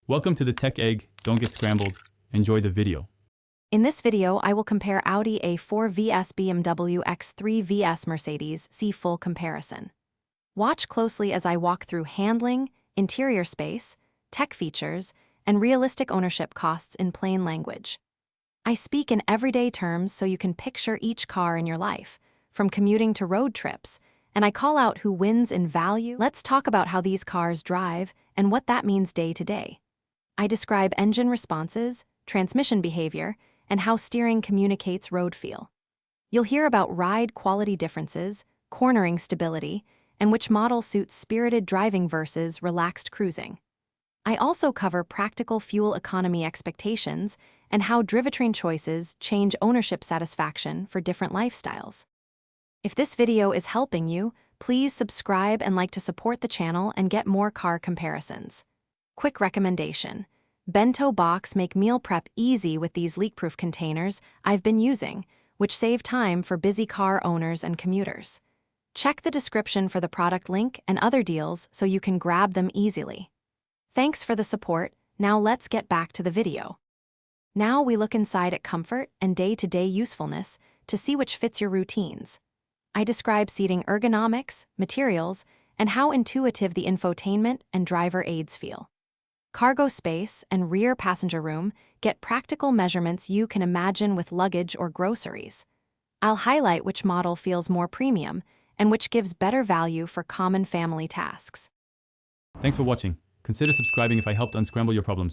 Welcome to the Tech Egg. Don't get scrambled. Enjoy the video. In this video, I will compare Audi A4 vs BMW X3 vs Mercedes. See full comparison. Watch closely as I walk through handling, interior space, tech features, and realistic ownership costs in plain language. I speak in everyday terms so you can picture each car in your life, from commuting to road trips, and I call out who wins in value. Let's talk about how these cars drive and what that means day to day. I describe engine responses, transmission behavior, and how steering communicates road feel. You'll hear about ride quality differences, cornering stability, and which model suits spirited driving versus relaxed cruising. I also cover practical fuel economy expectations and how drivetrain choices change ownership satisfaction for different lifestyles. If this video is helping you, please subscribe and like to support the channel and get more car comparisons. Quick recommendation: bento box make meal prep easy with these leak-proof containers I've been using, which save time for busy car owners and commuters. Check the description for the product link and other deals so you can grab them easily. Thanks for the support. Now let's get back to the video. Now we look inside at comfort and day-to-day usefulness to see which fits your routines. I describe seating ergonomics, materials, and how intuitive the infotainment and driver aids feel. Cargo space and rear passenger room get practical measurements you can imagine with luggage or groceries. I'll highlight which model feels more premium and which gives better value for common family tasks. Thanks for watching. Consider subscribing if I helped unscramble your problems.